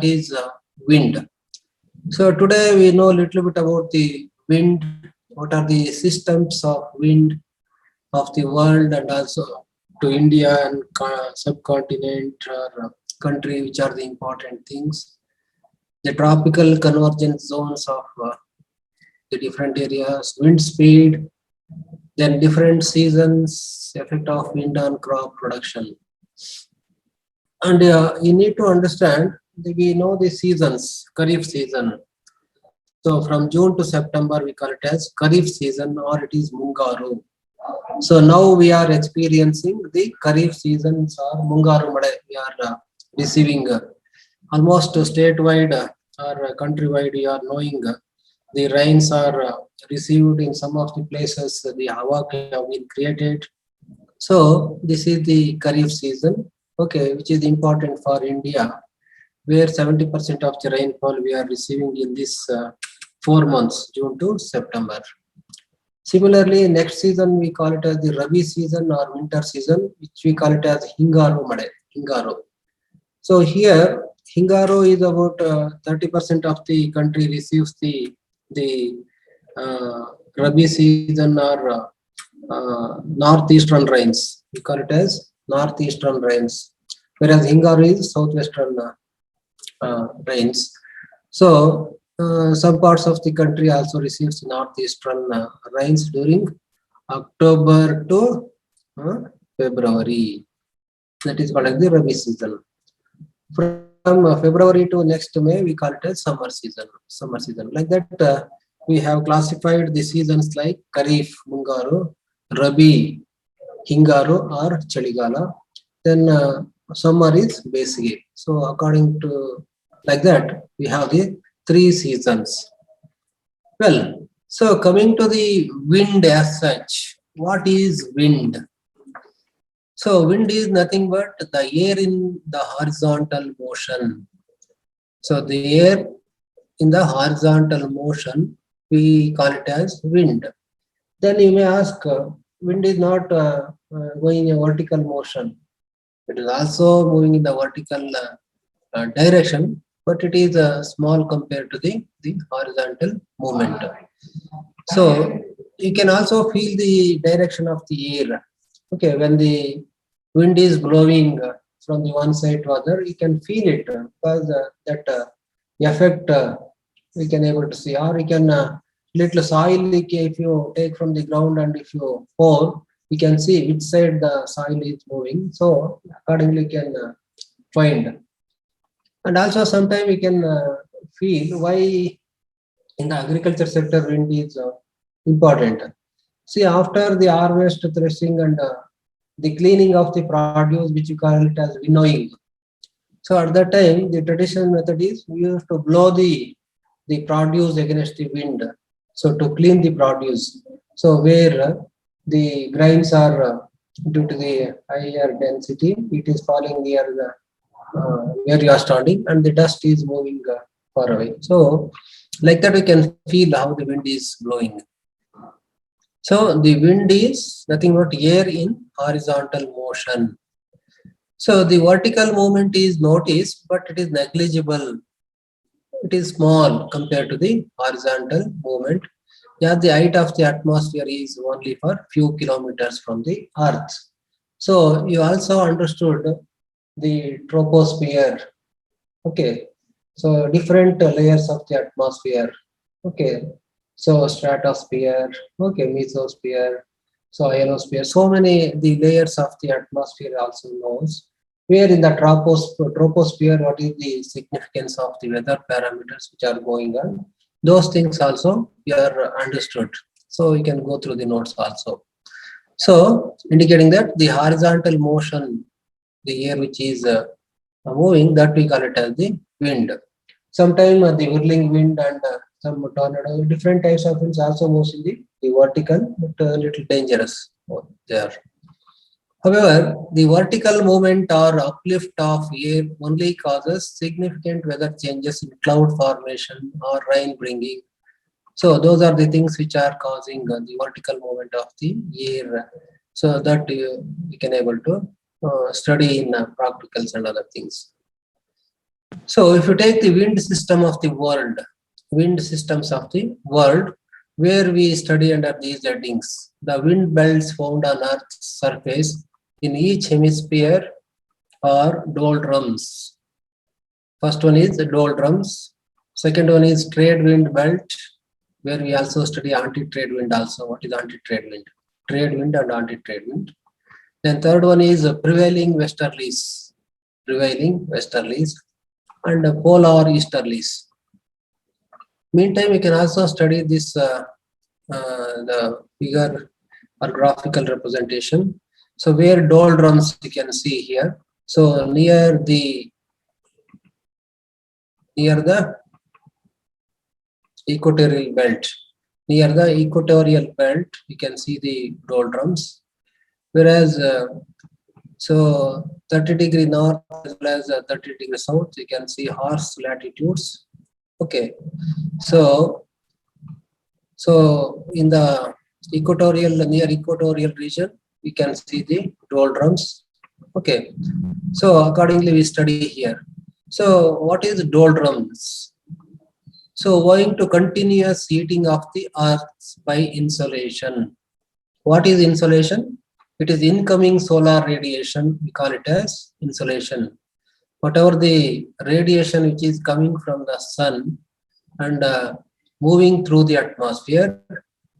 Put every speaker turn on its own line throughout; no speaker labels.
what is wind. So today we know a little bit about the wind, what are the systems of wind of the world, and also to India and subcontinent or country, which are the important things. The tropical convergence zones of the different areas, wind speed, then different seasons, effect of wind on crop production. And you need to understand, we know the seasons, Kharif season. So from June to September, we call it as Kharif season, or it is Mungaru. So now we are experiencing the Kharif seasons or Mungaru Made. We are receiving almost statewide or countrywide. We are knowing the rains are received in some of the places. The hawak have been created. So this is the Kharif season, okay, which is important for India, where 70% of the rainfall we are receiving in this 4 months, June to September. Similarly, next season we call it as the Rabi season or winter season, which we call it as Hingaru Made, Hingaru. So here, Hingaru is about 30% of the country receives the Rabi season or northeastern rains. We call it as northeastern rains, whereas Hingaru is southwestern rains. So some parts of the country also receives northeastern rains during October to February. That is called as the Rabi season. From February to next May, we call it as summer season. Summer season. Like that, we have classified the seasons like Kharif, Mungaru, Rabi, Hingaru or Chaligala. Then summer is Besige. So according to like that, we have the 3 seasons. Well, so coming to the wind as such, what is wind? So wind is nothing but the air in the horizontal motion. So the air in the horizontal motion, we call it as wind. Then you may ask, wind is not going in a vertical motion. It is also moving in the vertical direction, but it is small compared to the horizontal movement. So you can also feel the direction of the air. Okay, when the wind is blowing from the one side to other, you can feel it because that effect we can able to see. Or you can little soil if you take from the ground and if you pour, you can see which side the soil is moving. So accordingly, you can find. And also sometimes we can feel why in the agriculture sector wind is important. See, after the harvest, threshing and the cleaning of the produce, which you call it as winnowing. So at that time, the traditional method is we used to blow the produce against the wind. So to clean the produce. So where the grains are due to the higher density, it is falling near the where you are standing, and the dust is moving far away. So like that, we can feel how the wind is blowing. So the wind is nothing but air in horizontal motion. So the vertical movement is noticed, but it is negligible. It is small compared to the horizontal movement. Yeah, the height of the atmosphere is only for few kilometers from the Earth. So you also understood the troposphere. Okay, so different layers of the atmosphere. Okay, so stratosphere, okay, mesosphere, so ionosphere, so many the layers of the atmosphere also knows. Where in the troposphere, what is the significance of the weather parameters which are going on? Those things also you are understood. So you can go through the notes also. So indicating that the horizontal motion, the air which is moving, that we call it as the wind. Sometimes the whirling wind and some tornado, different types of winds also moves in the vertical, but a little dangerous there. However, the vertical movement or uplift of air only causes significant weather changes in cloud formation or rain bringing. So those are the things which are causing the vertical movement of the air. So that we can able to study in practicals and other things. So if you take the wind system of the world, wind systems of the world, where we study under these headings, the wind belts found on Earth's surface in each hemisphere are doldrums. First one is the doldrums. Second one is trade wind belt, where we also study anti-trade wind also. What is anti-trade wind? Trade wind and anti-trade wind. Then third one is prevailing westerlies, and polar easterlies. Meantime, we can also study this the figure or graphical representation. So where doldrums you can see here. So near the equatorial belt, you can see the doldrums. Whereas so 30° north as well as 30° south, you can see harsh latitudes. Okay, so in the near equatorial region, we can see the doldrums. Okay, so accordingly we study here. So what is doldrums? So owing to continuous heating of the earth by insolation. What is insolation? It is incoming solar radiation. We call it as insolation. Whatever the radiation which is coming from the sun and moving through the atmosphere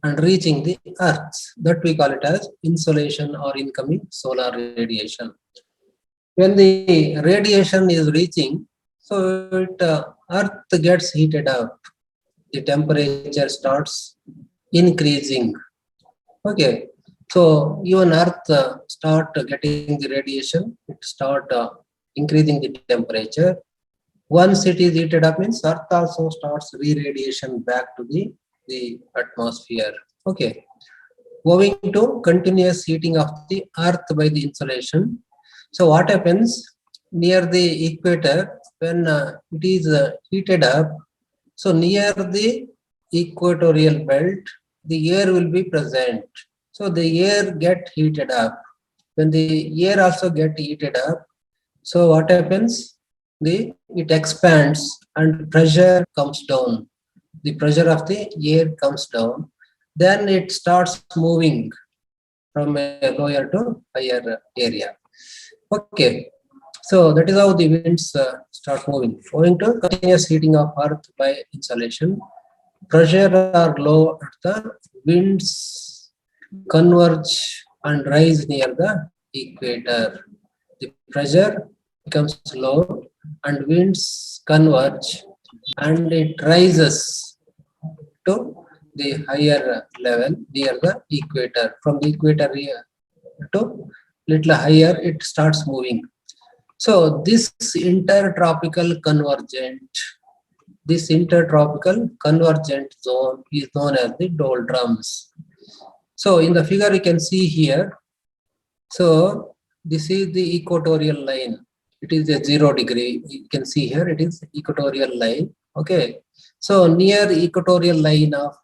and reaching the earth, that we call it as insolation or incoming solar radiation. When the radiation is reaching, so earth gets heated up, the temperature starts increasing. Okay, so even earth start getting the radiation, it start increasing the temperature. Once it is heated up means earth also starts re-radiation back to the atmosphere. Okay, owing to continuous heating of the earth by the insolation. So what happens near the equator when it is heated up? So near the equatorial belt, the air will be present. So the air get heated up. When the air also get heated up, so what happens? It expands and pressure comes down. The pressure of the air comes down. Then it starts moving from a lower to higher area. Okay, so that is how the winds start moving. Owing to continuous heating of earth by insolation, pressure are low at the winds converge and rise near the equator. The pressure becomes low and winds converge and it rises to the higher level near the equator. From the equator to little higher, it starts moving. So this intertropical convergent zone is known as the doldrums. So in the figure you can see here, so this is the equatorial line. It is a 0°. You can see here it is equatorial line. Okay, so near equatorial line of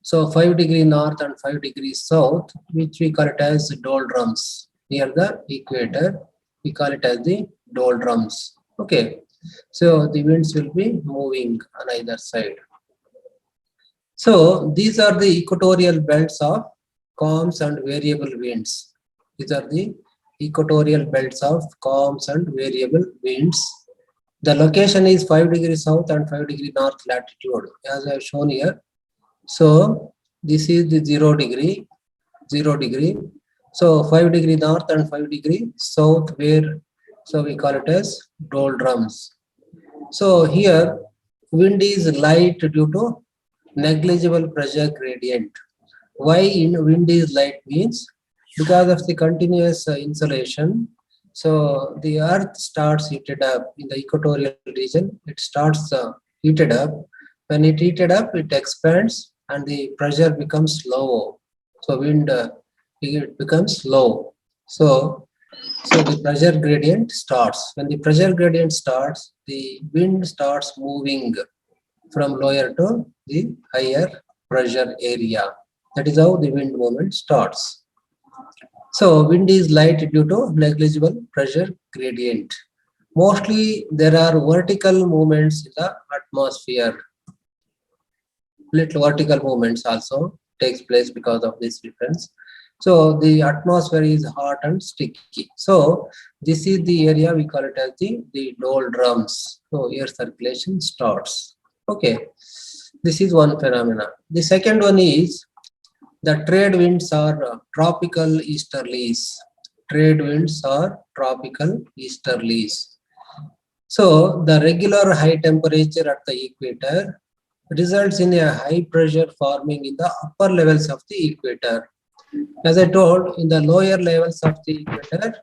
5° north and 5° south, which we call it as doldrums. Near the equator, we call it as the doldrums. Okay, so the winds will be moving on either side. So these are the equatorial belts of calms and variable winds. These are the equatorial belts of calms and variable winds. The location is 5° south and 5° north latitude, as I have shown here. So this is the 0°. So 5° north and 5° south, where so we call it as doldrums. So here wind is light due to negligible pressure gradient. Why wind is light means because of the continuous insolation. So the earth starts heated up in the equatorial region. It starts heated up. When it heated up, it expands and the pressure becomes low. So wind it becomes low. So the pressure gradient starts. When the pressure gradient starts, the wind starts moving from lower to the higher pressure area. That is how the wind movement starts. So wind is light due to negligible pressure gradient. Mostly there are vertical movements in the atmosphere. Little vertical movements also takes place because of this difference. So the atmosphere is hot and sticky. So this is the area we call it as the doldrums. So air circulation starts. Okay, this is one phenomena. The second one is the trade winds are tropical easterlies. Trade winds are tropical easterlies. So the regular high temperature at the equator results in a high pressure forming in the upper levels of the equator. As I told, in the lower levels of the equator,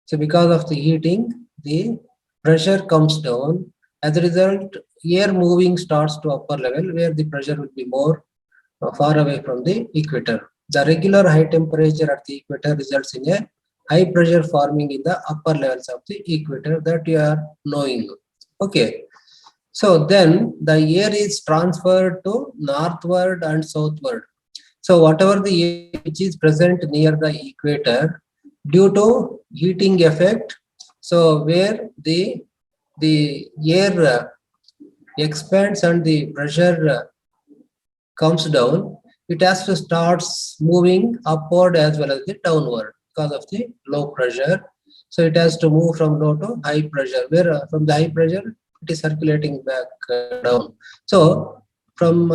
so because of the heating, the pressure comes down. As a result, air moving starts to upper level where the pressure will be more far away from the equator. The regular high temperature at the equator results in a high pressure forming in the upper levels of the equator that you are knowing. Okay. So then the air is transferred to northward and southward. So whatever the air which is present near the equator, due to heating effect, so where the air expands and the pressure comes down, it has to start moving upward as well as the downward because of the low pressure. So it has to move from low to high pressure, where from the high pressure it is circulating back down. So from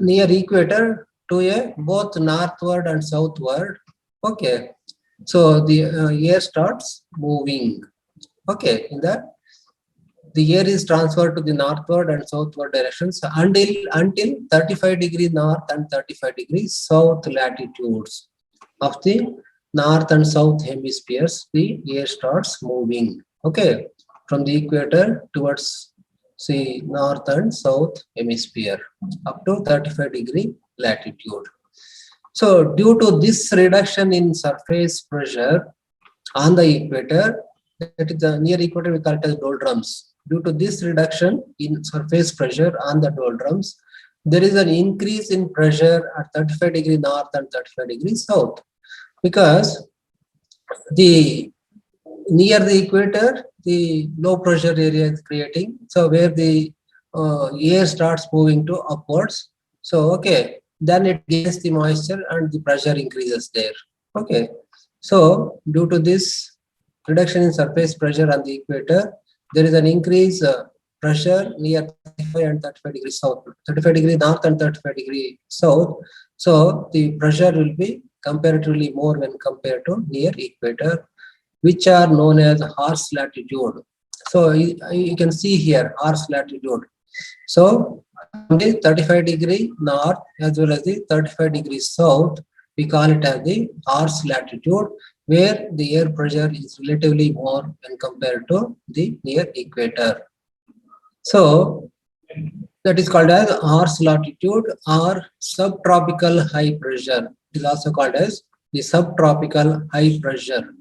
near equator to a both northward and southward. Okay, so the air starts moving. Okay, in the air is transferred to the northward and southward directions until 35 degree north and 35 degrees south latitudes of the north and south hemispheres. The air starts moving. Okay, from the equator towards the north and south hemisphere up to 35 degree latitude. So due to this reduction in surface pressure on the equator, that is the near equator, we call it as doldrums. Due to this reduction in surface pressure on the doldrums, there is an increase in pressure at 35 degree north and 35 degrees south, because the near the equator, the low pressure area is creating. So where the air starts moving to upwards. So okay, then it gains the moisture and the pressure increases there. Okay. So due to this reduction in surface pressure on the equator, there is an increase pressure near 35 and 35 degrees south, 35 degree north and 35 degree south. So the pressure will be comparatively more when compared to near equator, which are known as horse latitude. So you can see here horse latitude. So from the 35 degree north as well as the 35 degrees south, we call it as the horse latitude, where the air pressure is relatively more when compared to the near equator. So that is called as horse latitude or subtropical high pressure. It is also called as the subtropical high pressure.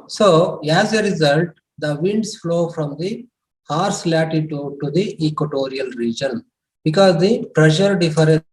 So as a result, the winds flow from the horse latitude to the equatorial region because the pressure difference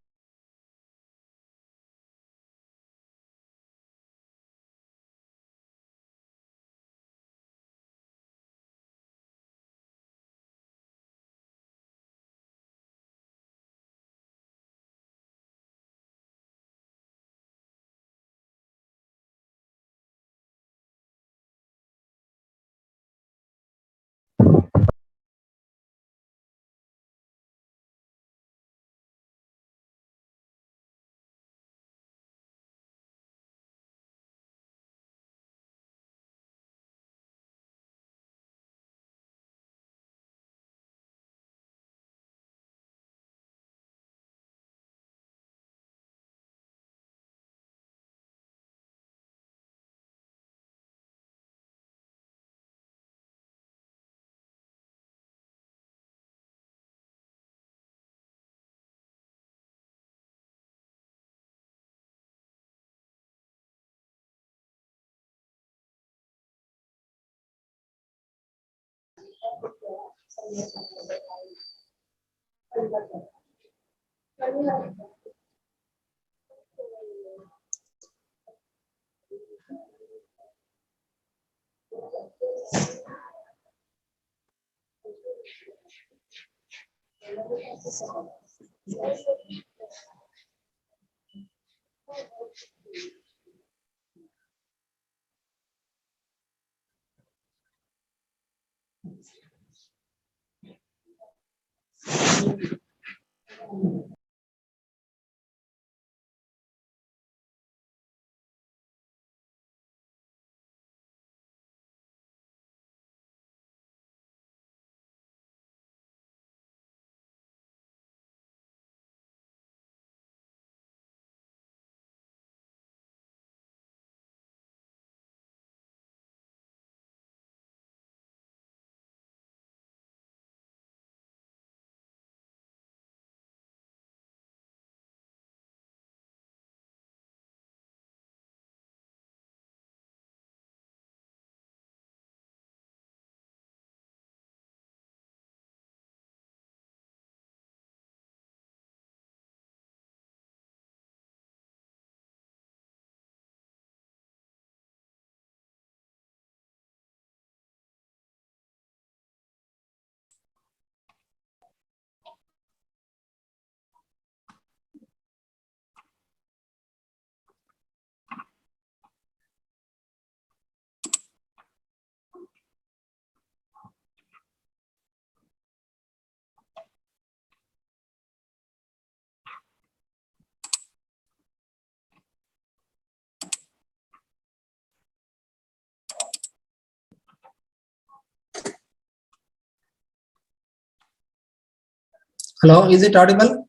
Hello, is it audible?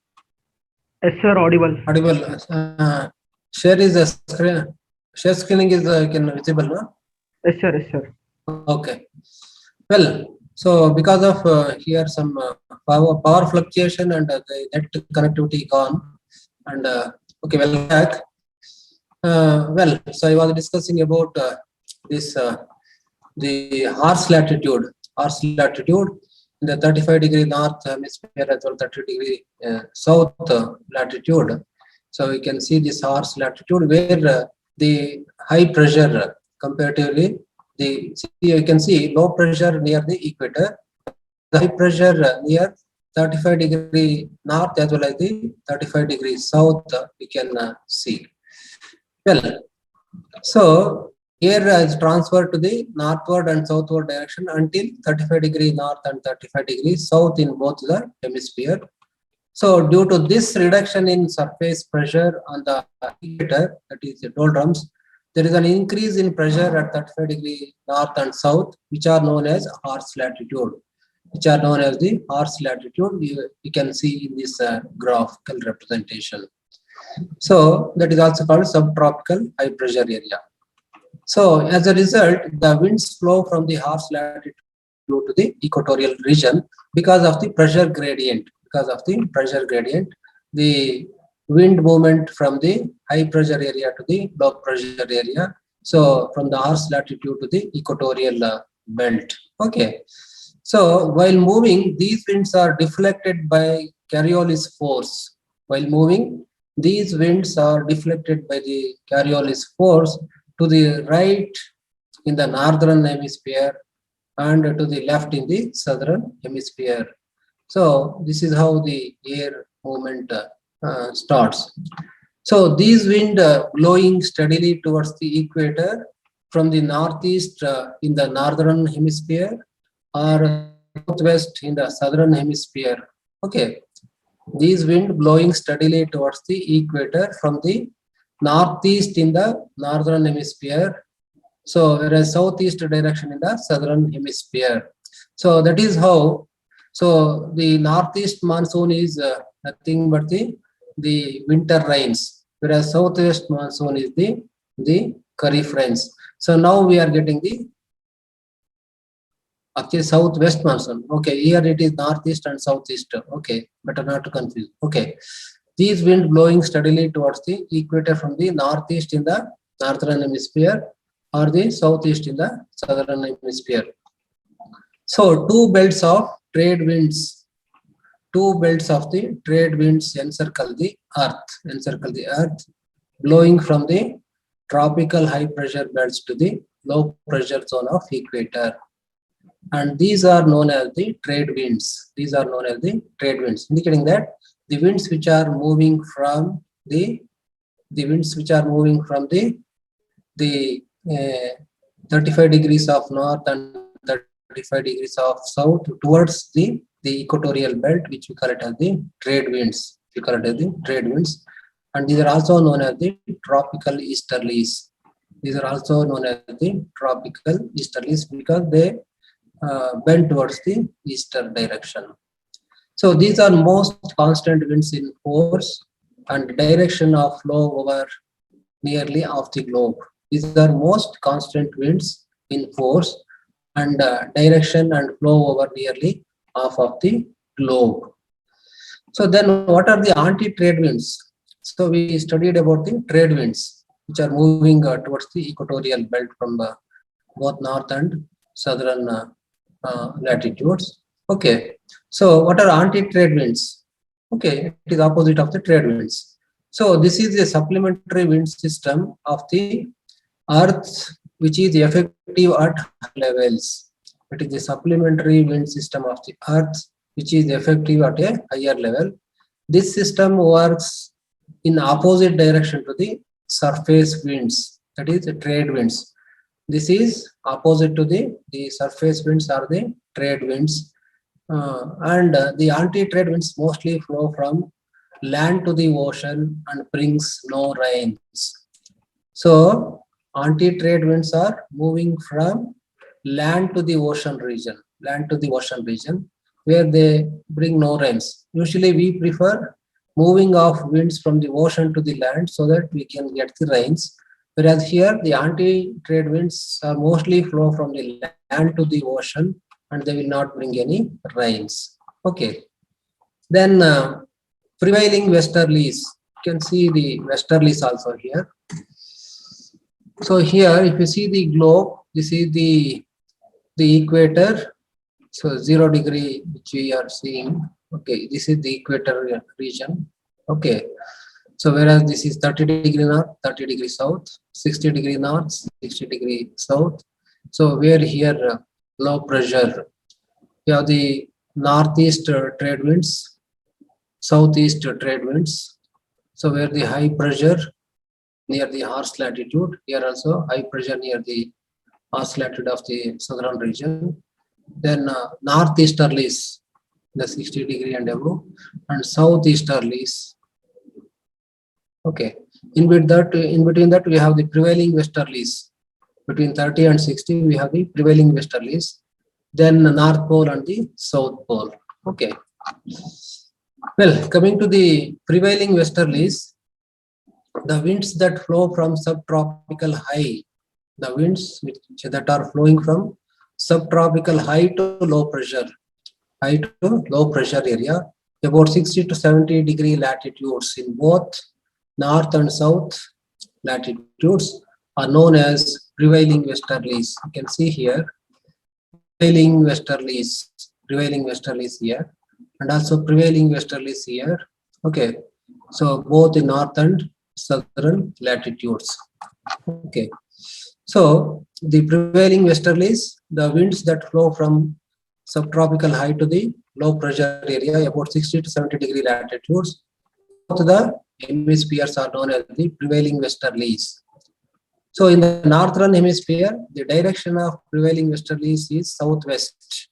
Yes, sir, audible.
Audible. Share is a screen. Share screening is can visible, no?
Yes, sir, yes, sir.
Okay. Well, so because of here some power fluctuation and the net connectivity gone, and okay, welcome back. Well, so I was discussing about this the Horse latitude in the 35-degree north hemisphere as well 30-degree south latitude. So we can see this Horse latitude where the high pressure comparatively you can see low pressure near the equator, the high pressure near 35-degree north as well as the 35-degree south we can see. Well, so air is transferred to the northward and southward direction until 35-degree north and 35-degree south in both the hemisphere. So due to this reduction in surface pressure on the equator, that is the doldrums, there is an increase in pressure at 35-degree north and south, which are known as Horse latitude. You can see in this graphical representation. So that is also called subtropical high pressure area. So as a result, the winds flow from the Horse latitude to the equatorial region because of the pressure gradient. The wind movement from the high pressure area to the low pressure area. So from the Horse latitude to the equatorial belt. Okay. So while moving, these winds are deflected by Coriolis force. While moving, these winds are deflected by the Coriolis force to the right in the northern hemisphere and to the left in the southern hemisphere. So this is how the air movement starts. So these wind blowing steadily towards the equator from the northeast in the northern hemisphere or southwest in the southern hemisphere. Okay, these wind blowing steadily towards the equator from the northeast in the northern hemisphere, so whereas southeast direction in the southern hemisphere. So that is how, so the northeast monsoon is nothing but the winter rains, whereas southwest monsoon is the kharif rains. So now we are getting the actually southwest monsoon. Okay, here it is northeast and southeast. Okay, better not to confuse. Okay, these wind blowing steadily towards the equator from the northeast in the northern hemisphere or the southeast in the southern hemisphere. So two belts of trade winds, encircle the earth, blowing from the tropical high pressure belts to the low pressure zone of equator. and these are known as the trade winds. These are known as the trade winds, indicating that the winds which are moving from the winds which are moving from the 35 degrees of north and 35 degrees of south towards the equatorial belt, which we call it as the trade winds. We call it as the trade winds, and these are also known as the tropical easterlies. These are also known as the tropical easterlies because they bend towards the eastern direction. So these are most constant winds in force and direction of flow over nearly of the globe. These are most constant winds in force and direction and flow over nearly half of the globe. So then what are the anti-trade winds? So we studied about the trade winds, which are moving towards the equatorial belt from both north and southern latitudes. Okay, so what are anti-trade winds? Okay, it is opposite of the trade winds. So this is a supplementary wind system of the earth which is effective at levels. It is a supplementary wind system of the earth which is effective at a higher level. This system works in opposite direction to the surface winds, that is the trade winds. This is opposite to the surface winds or the trade winds, and the anti-trade winds mostly flow from land to the ocean and brings no rains. So anti-trade winds are moving from land to the ocean region, where they bring no rains. Usually we prefer moving of winds from the ocean to the land so that we can get the rains. Whereas here the anti-trade winds are mostly flow from the land to the ocean and they will not bring any rains. Okay. Then prevailing westerlies. You can see the westerlies also here. So here, if you see the globe, this is the equator. So 0 degree, which we are seeing. Okay, this is the equator region. Okay. So whereas this is 30 degree north, 30 degree south, 60 degree north, 60 degree south. So where here low pressure, you have the northeast trade winds, southeast trade winds. So where the high pressure near the horse latitude, here also high pressure near the horse latitude of the southern region. Then northeasterlies, the 60 degree and above, and southeasterlies. Okay, in between that we have the prevailing westerlies. Between 30 and 60 we have the prevailing westerlies. Then the north pole and the south pole. Okay. Well, coming to the prevailing westerlies, the winds that flow from subtropical high, the winds that are flowing from subtropical high to low pressure area, about 60 to 70 degree latitudes in both north and south latitudes are known as prevailing westerlies. You can see here prevailing westerlies here, and also prevailing westerlies here. Okay, so both in north and southern latitudes. Okay, so the prevailing westerlies, the winds that flow from subtropical high to the low pressure area, about 60 to 70 degree latitudes, both the hemispheres are known as the prevailing westerlies. So in the northern hemisphere, the direction of prevailing westerlies is southwest.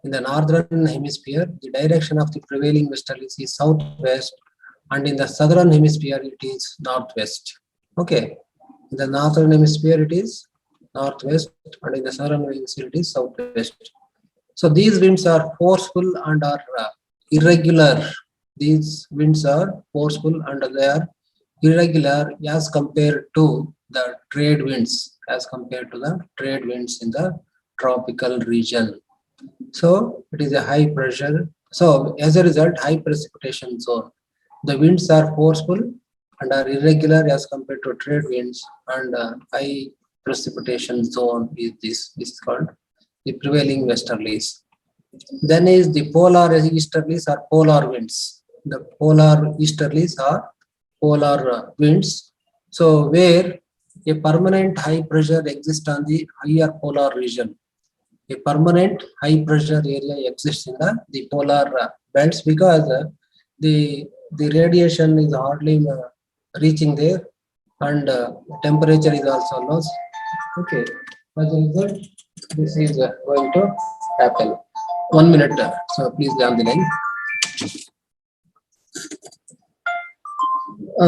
In the northern hemisphere, the direction of the prevailing westerlies is southwest, and in the southern hemisphere, it is northwest. Okay. In the northern hemisphere, it is northwest, and in the southern hemisphere, it is southwest. So these winds are forceful and are irregular. These winds are forceful and they are irregular as compared to the trade winds, in the tropical region. So it is a high pressure. So as a result, high precipitation zone. The winds are forceful and are irregular as compared to trade winds, and high precipitation zone is called the prevailing westerlies. Then is the polar easterlies or polar winds. The polar easterlies are polar winds. So where a permanent high pressure exists on the higher polar region. a permanent high pressure area exists in the polar belts because the radiation is hardly reaching there, and temperature is also low. Okay, as a result, this is going to happen. 1 minute, so please be on the line.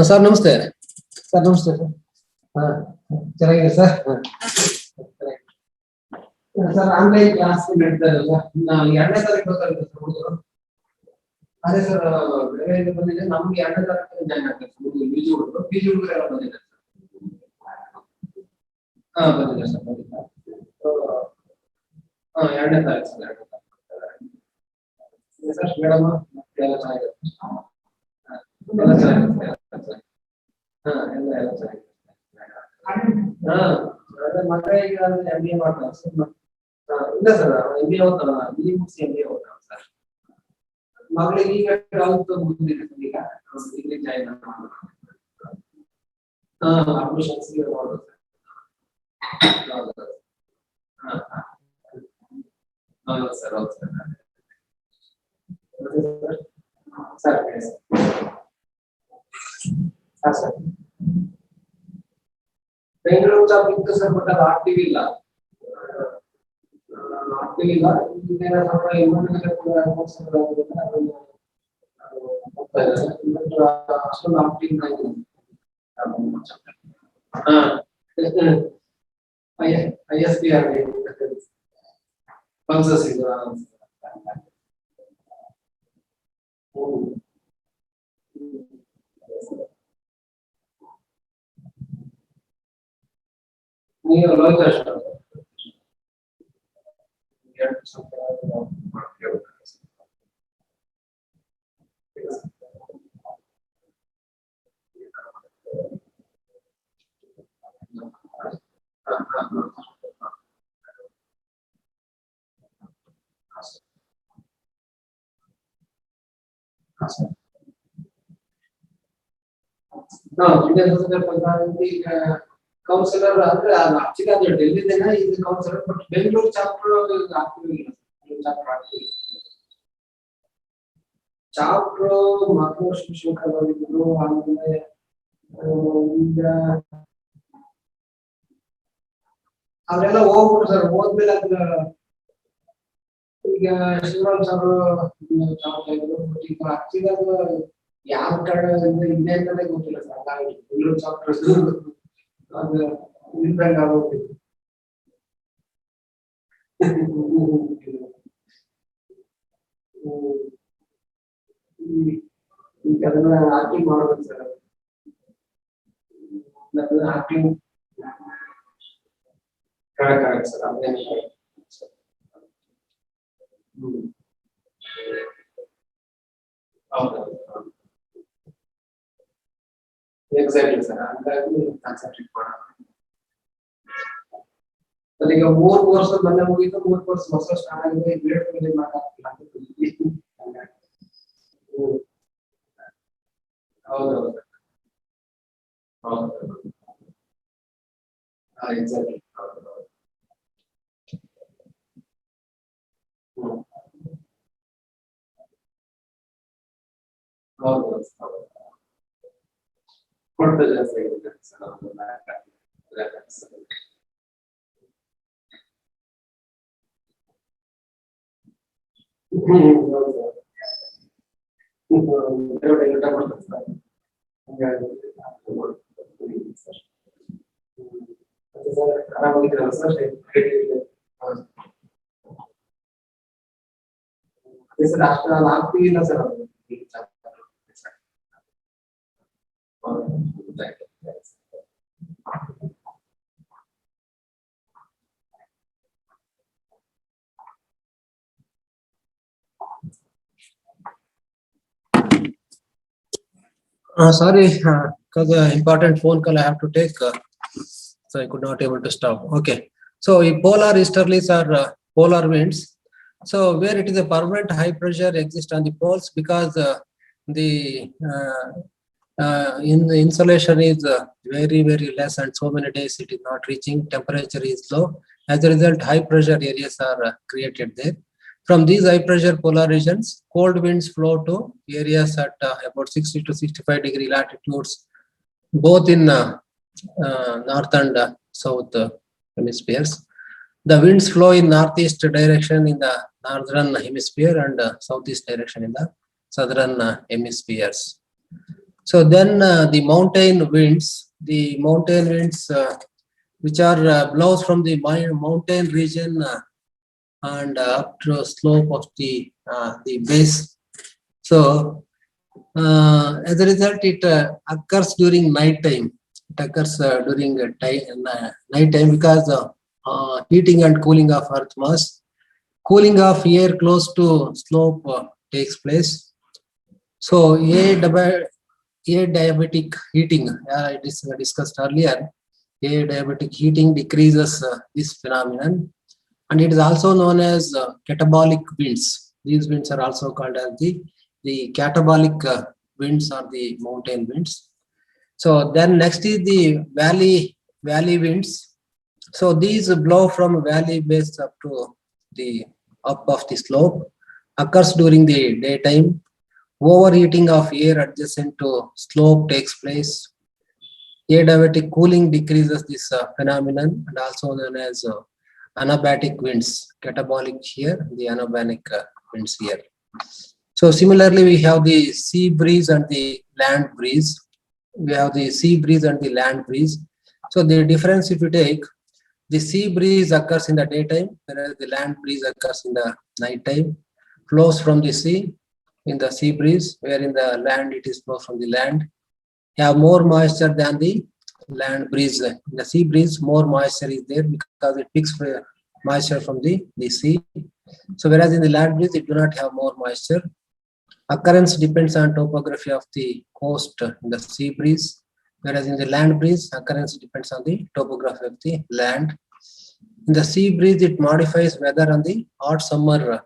Sir, namaste. Sir, namaste. ಚೆನ್ನಾಗಿದೆ sir. Sir online class ನಡೀತಾ ಇದೆ sir. 2ನೇ ತಾರೀಕು ಗೊತ್ತಾಗುತ್ತೆ sir ಹುಡುಗರು. ಅದೇ sir ಬೇರೆ ಇದು ಬಂದಿದೆ, ನಮ್ಗೆ 2ನೇ ತಾರೀಕು ಜಾಯ್ನ್ ಆಗ್ತಾರೆ ಸರ್ ಹುಡುಗರು. ಪಿ ಜಿ ಹುಡುಗರು ಎಲ್ಲ ಬಂದಿದ್ದಾರೆ ಸರ್. ಬಂದಿದ್ದಾರೆ ಸರ್, ಬಂದಿದ್ದಾರೆ. 2ನೇ ತಾರೀಕು ಸರ್, 2ನೇ ತಾರೀಕು ಸರ್. ಮೇಡಮ್ ಎಲ್ಲ ಚೆನ್ನಾಗಿದೆ, ಎಲ್ಲ ಚೆನ್ನಾಗಿದೆ ಸರ್. ಎಲ್ಲ ಚೆನ್ನಾಗಿದೆ. ಮತ್ತೆ ಈಗ MBA ಮಾಡ್ತಾನೆ ಸರ್. ಇಲ್ಲ ಸರ್, MBA ಓದ್ತಾನ, BE ಮುಗಿಸಿ MBA ಓದ್ತಾನ ಸರ್. ಮಗಳಿಗೆ ಈಗ 12th ಮುಗಿದಿದೆ ಸರ್. ಈಗ ಡಿಗ್ರಿ ಜಾಯಿನ್ ಅಡ್ಮಿಷನ್ಸ್ ಮಾಡೋದು ಸರ್. ಹೌದು ಸರ್, ಹೌದು sir. Sir sir Bengaluru job ಇತ್ತು ಸರ್, ಬಟ್ ಅದು ಆಗ್ತೀವಿ ಇಲ್ಲ. ಅಷ್ಟೊಂದು ಆಗ್ತೀವಿ ISBR ಪಲ್ಸಸ್ ಇದು. ನೀವು ಲೋಕೇಶ್ ಕೌನ್ಸಿಲರ್ ಅಂದ್ರೆ ಆಕ್ಚುಲಿ ಅದು ಡೆಲ್ಲಿದೇನ ಇದು ಕೌನ್ಸಿಲರ್, ಬಟ್ ಬೆಂಗಳೂರು ಚಾಪ್ಟರ್ ಆಗ್ತೀವಿ ಚಾಪ್ಟರ್ ಮಕ್ಕಳು ಶಿಕ್ಷಕರು ಬಂದಿದ್ರು. ಆಮೇಲೆ ಈಗ ಅವರೆಲ್ಲ ಹೋಗ್ಬಿಟ್ರು ಸರ್. ಹೋದ್ಮೇಲೆ ಅದ್ರ ಈಗ ಶಿವರಾಮ್ ಸರ್ ಈಗ ಆಕ್ಚುಲಿ ಅದು ಯಾವ ಕಡೆ ಇದೆ ಅಂತಲೇ ಗೊತ್ತಿಲ್ಲ ಸರ್. ಹಾಗಾಗಿ ಬೆಂಗಳೂರು ಚಾಪ್ಟರ್ ಅದು ಇಂಪ್ಯಾಕ್ಟ್ ಆಗೋಗ್ತಿತ್ತು. ಈಗ ಅದನ್ನ ಆಕ್ಟಿಂಗ್ ಮಾಡೋದು ಸರ್. Acting correct sir. ಅದೇನು ಹೌದು, ಎಕ್ಸಾಕ್ಟ್ಲಿ ಸರ್. ಹಂಗಾಗಿ ಕಾನ್ಸಂಟ್ರೇಟ್ ಮಾಡೋಣ. ಈಗ 3 ಕೋರ್ಸ್ ಮೊನ್ನೆ ಮುಗಿತು, 3 ಕೋರ್ಸ್ ಹೊಸ ಸ್ಟಾರ್ಟ್ ಆಗಿದೆ. ಗ್ರೇಡ್ ಮೇಲೆ ಮಾತಾಡ್ತಿಲ್ಲ. ಹೌದು ಹೌದು, ಎಕ್ಸಾಕ್ಟ್ಲಿ. ಹೌದು ಹೌದು, ಕೊಡ್ತಾ ಜಾಸ್ತಿ ಆಗಿದೆ ಸರ್. ಆರಾಮಾಗಿದ್ದೀರಲ್ಲ ಸರ್? ಅದೇ ಸರ್, ಅಷ್ಟು ನಾನು ಆಗ್ತೀವಿ ಇಲ್ಲ ಸರ್. ಅದು sorry, because important phone call I have to take, so I could not able to stop. Okay, so polar easterlies are polar winds. So where it is a permanent high pressure exists on the poles, because the in the insolation is very less, and so many days it is not reaching. Temperature is low, As a result, high pressure areas are created there. From these high pressure polar regions, cold winds flow to areas at about 60 to 65-degree latitudes, both in north and south hemispheres. The winds flow in northeast direction in the northern hemisphere and southeast direction in the southern hemispheres. So then the mountain winds, which are blows from the mountain region and up to slope of the base. So as a result, it occurs during night time. It occurs during night time because heating and cooling of Earth mass. Cooling of air close to slope takes place. So adiabatic heating, it is discussed earlier. Adiabatic heating decreases this phenomenon, and it is also known as catabolic winds. These winds are also called as the catabolic winds or the mountain winds. So then next is the valley winds. So these blow from valley base up to the up of the slope, occurs during the daytime. Overheating of air adjacent to slope takes place. Adiabatic cooling decreases this phenomenon, and also known as anabatic winds. Catabolic here, the anabatic winds here. So similarly, we have the sea breeze and the land breeze. We have the sea breeze and the land breeze. So the difference, if you take, the sea breeze occurs in the daytime, whereas the land breeze occurs in the night time. Flows from the sea in the sea breeze, where in the land it is flows from the land. Have more moisture than the land breeze. In the sea breeze, more moisture is there because it picks moisture from the sea. So whereas in the land breeze, it do not have more moisture. Occurrence depends on topography of the coast in the sea breeze, whereas in the land breeze, occurrence depends on the topography of the land. In the sea breeze, it modifies weather on the hot summer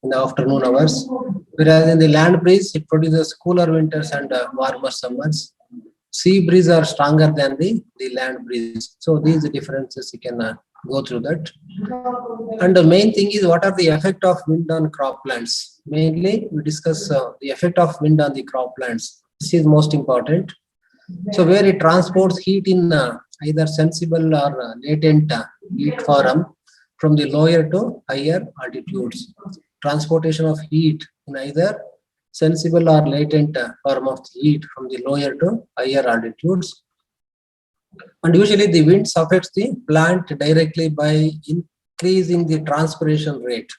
in the afternoon hours, whereas in the land breeze, it produces cooler winters and warmer summers. Sea breeze are stronger than the land breeze. So these differences you can go through that. And the main thing is, what are the effect of wind on croplands? Mainly, we discuss the effect of wind on the croplands. This is most important. So where it transports heat in either sensible or latent heat form from the lower to higher altitudes. Transportation of heat in either sensible or latent form of heat from the lower to higher altitudes. And usually the winds affects the plant directly by increasing the transpiration rate.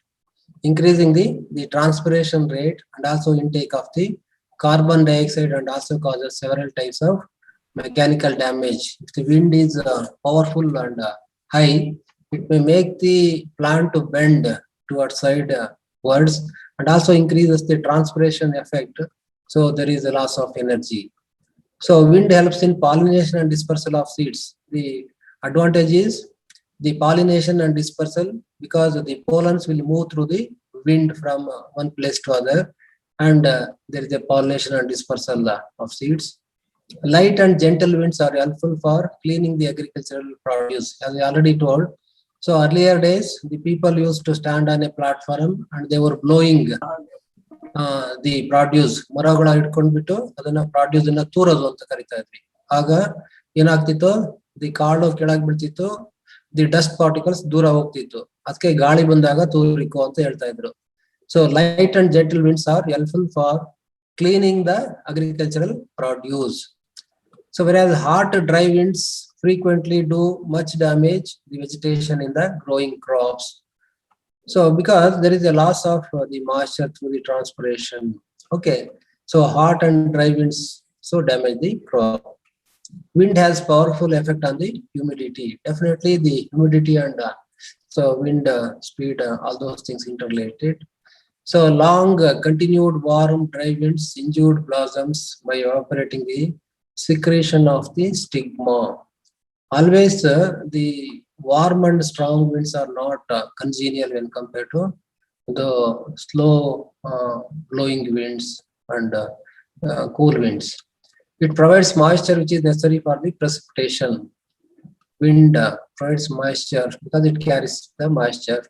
Increasing the transpiration rate and also intake of the carbon dioxide, and also causes several types of mechanical damage. If the wind is powerful and high, it may make the plant to bend towards sidewards and also increases the transpiration effect. So there is a loss of energy. So wind helps in pollination and dispersal of seeds. The advantage is the pollination and dispersal, because the pollens will move through the wind from one place to other, and there is a pollination and dispersal of seeds. Light and gentle winds are helpful for cleaning the agricultural produce, as I already told. So earlier days, the people used to stand on a platform and they were blowing the produce. ಮರಗಳ ಹಿಡ್ಕೊಂಡ್ಬಿಟ್ಟು ಅದನ್ನ produce ಅನ್ನ ತೂರೋದು ಅಂತ ಕರಿತಾ ಇದ್ವಿ. ಆಗ ಏನಾಗ್ತಿತ್ತು, the ಕಾಳು ಕೆಳಗ್ ಬೀಳ್ತಿತ್ತು, ದಿ ಡಸ್ಟ್ ಪಾರ್ಟಿಕಲ್ಸ್ ದೂರ ಹೋಗ್ತಿತ್ತು. ಅದಕ್ಕೆ ಗಾಳಿ ಬಂದಾಗ ತೂರಿಕೋ ಅಂತ ಹೇಳ್ತಾ ಇದ್ರು. So light and gentle winds are helpful for cleaning the agricultural produce. So whereas hot dry winds frequently do much damage the vegetation in the growing crops. So because there is a loss of the moisture through the transpiration. Okay, so hot and dry winds so damage the crop. Wind has powerful effect on the humidity. Definitely the humidity and so wind speed, all those things interrelated. So long continued warm dry winds injured blossoms by evaporating the secretion of the stigma. Always the warm and strong winds are not congenial when compared to the slow blowing winds and cool winds. It provides moisture which is necessary for the precipitation. wind provides moisture because it carries the moisture.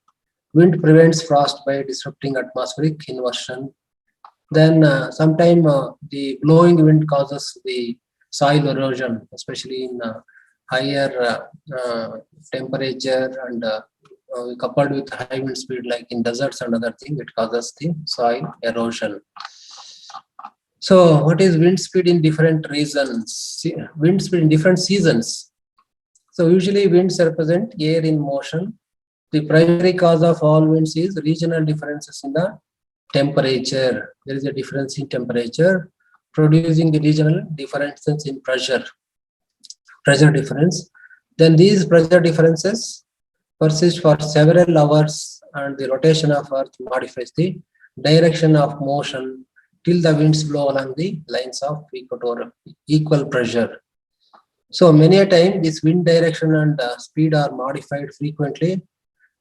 Wind prevents frost by disrupting atmospheric inversion. Then sometime the blowing wind causes the soil erosion, especially in higher temperature and coupled with high wind speed, like in deserts and other things, it causes the soil erosion. So, what is wind speed in different regions? Wind speed in different seasons. So, usually winds represent air in motion. The primary cause of all winds is regional differences in the temperature. There is a difference in temperature, producing the regional differences in pressure difference. Then these pressure differences persist for several hours, and the rotation of Earth modifies the direction of motion till the winds blow along the lines of equal pressure. So many a time this wind direction and speed are modified frequently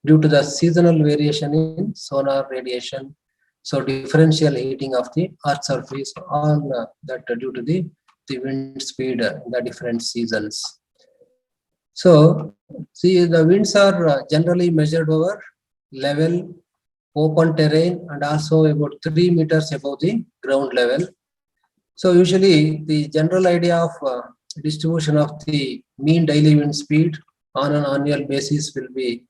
due to the seasonal variation in solar radiation. So differential heating of the Earth's surface, all that due to the wind speed in the different seasons. So see, the winds are generally measured over level, open terrain, and also about 3 meters above the ground level. So usually the general idea of distribution of the mean daily wind speed on an annual basis will be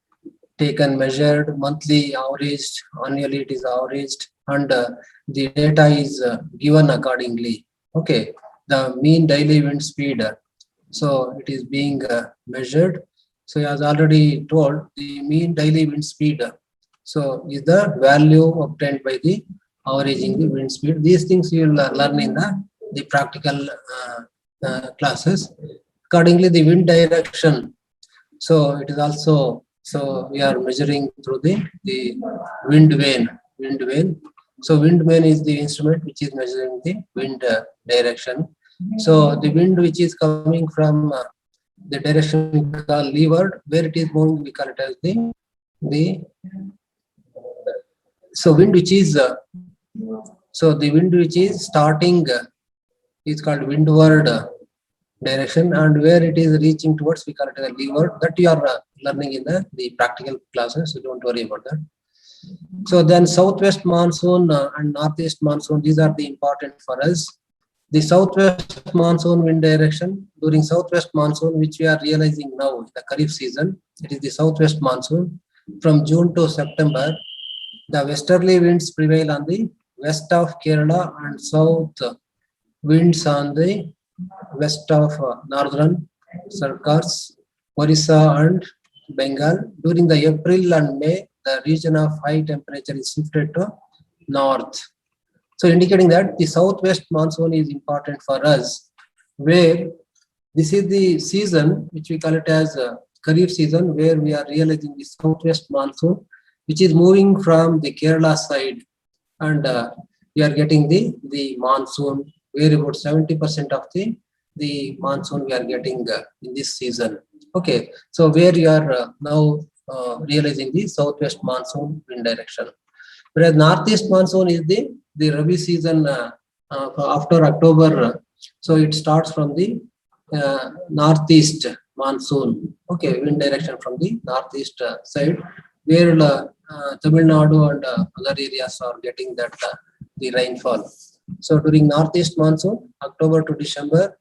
taken, measured, monthly averaged, annually it is averaged, and the data is given accordingly. Okay, the mean daily wind speed, so it is being measured. So as already told, the mean daily wind speed, so is the value obtained by the averaging the wind speed. These things you will learn in the practical classes. Accordingly, the wind direction, so it is also, so we are measuring through the wind vane. So wind vane is the instrument which is measuring the wind direction. So the wind which is coming from the direction we call leeward, where it is moving, we call it as the so wind which is the wind which is starting is called windward direction, and where it is reaching towards, we call it as leeward. That you are learning in the practical classes, so don't worry about that. So then southwest monsoon and northeast monsoon, these are the important for us. The southwest monsoon wind direction, during southwest monsoon, which we are realizing now, the Kharif season, it is the southwest monsoon. From June to September, the westerly winds prevail on the west of Kerala, and south winds on the west of northern Sarkars, Orissa and Bengal. During the April and May, the region of high temperature is shifted to north. So indicating that the southwest monsoon is important for us, where this is the season which we call it as Kharif season, where we are realizing the southwest monsoon, which is moving from the Kerala side, and we are getting the monsoon, where about 70% of the monsoon we are getting in this season. Okay, so where you are now realizing the southwest monsoon wind direction. Whereas northeast monsoon is the Rabi season after October. So it starts from the northeast monsoon. Okay, wind direction from the northeast side, where Tamil Nadu and other areas are getting that the rainfall. So during northeast monsoon, October to December,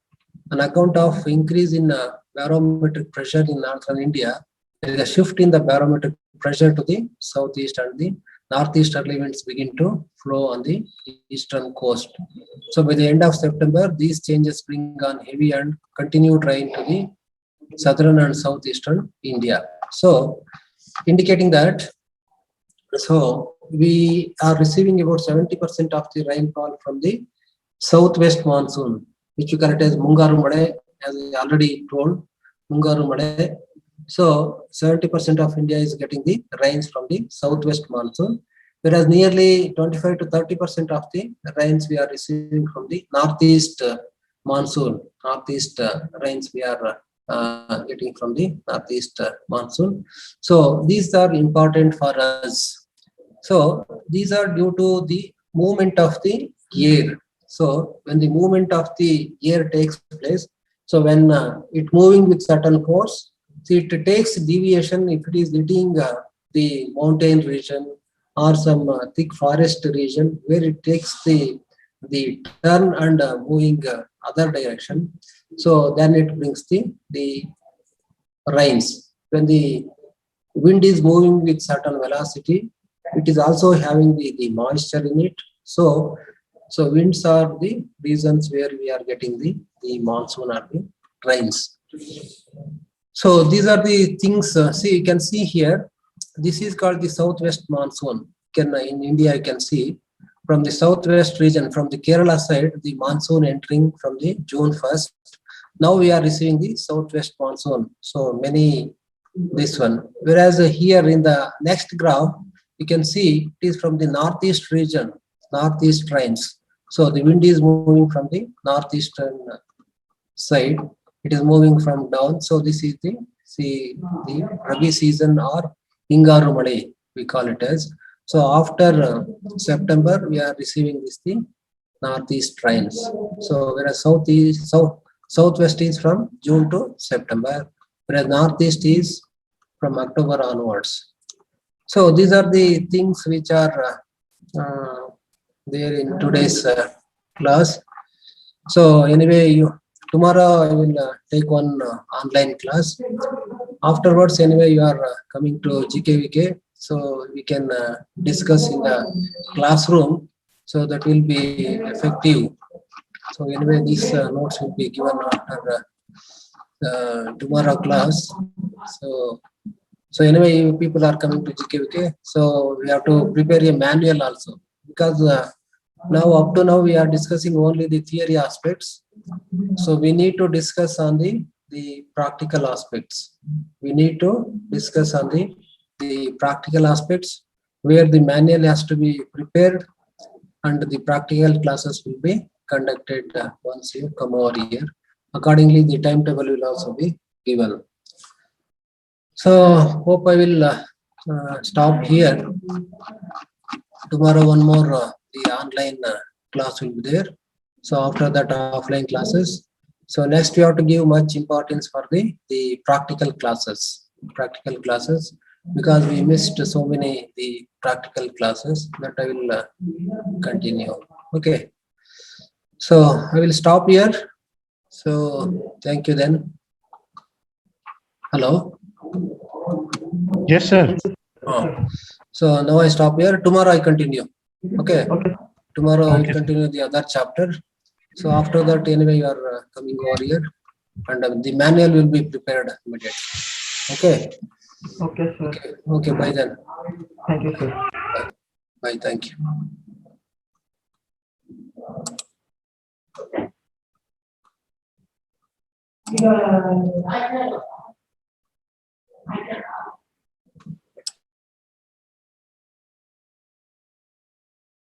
on account of increase in barometric pressure in northern India, there is a shift in the barometric pressure to the southeast, and the northeasterly winds begin to flow on the eastern coast. So by the end of September, these changes bring on heavy and continued rain to the southern and southeastern India. So indicating that, so we are receiving about 70% of the rainfall from the southwest monsoon, which we call it as Mungaru Made, as I already told, Mungaru Made. So 70% of India is getting the rains from the southwest monsoon, whereas nearly 25 to 30% of the rains we are receiving from the northeast monsoon. Northeast rains we are getting from the northeast monsoon. So these are important for us. So these are due to the movement of the air. So when the movement of the air takes place, so when it moving with certain force, See, it takes deviation if it is hitting the mountain region or some thick forest region where it takes the turn and moving other direction. So then it brings the rains. When the wind is moving with certain velocity, it is also having the moisture in it. So winds are the reasons where we are getting the monsoon or the rains. So these are the things. See, you can see here. This is called the southwest monsoon. Can in India you can see from the southwest region, from the Kerala side, the monsoon entering from the June 1st. Now we are receiving the southwest monsoon. So many this one. Whereas here in the next graph, you can see it is from the northeast region, northeast trends. So the wind is moving from the northeastern side. It is moving from down. So this is the Rabi season or Hingaru Male, we call it as. So after September, we are receiving the northeast trends. So whereas southwest is from June to September, whereas northeast is from October onwards. So these are the things which are there in today's class. So anyway, tomorrow I will take one online class. Afterwards, anyway, you are coming to GKVK, so we can discuss in the classroom. So that will be effective. So anyway, these notes will be given after tomorrow class. So anyway, you people are coming to GKVK, so we have to prepare a manual also, because now up to now we are discussing only the theory aspects. So we need to discuss on the practical aspects. We need to discuss on the practical aspects where the manual has to be prepared and the practical classes will be conducted once you come over here. Accordingly, the timetable will also be given. So hope I will stop here. Tomorrow one more the online class will be there. So after that offline classes. So next we have to give much importance for the practical classes. Practical classes, because we missed so many the practical classes, that I will continue. Okay. So I will stop here. So thank you then. Hello.
Yes, sir.
Oh. So now I stop here. Tomorrow I continue. Okay.
Okay.
Tomorrow I will
Okay.
continue the other chapter. So after that, anyway, you are coming over here, and the manual will be prepared immediately. Okay.
Okay, sir.
Okay. Okay. Bye then.
Thank you, sir.
Bye. Bye. Thank you.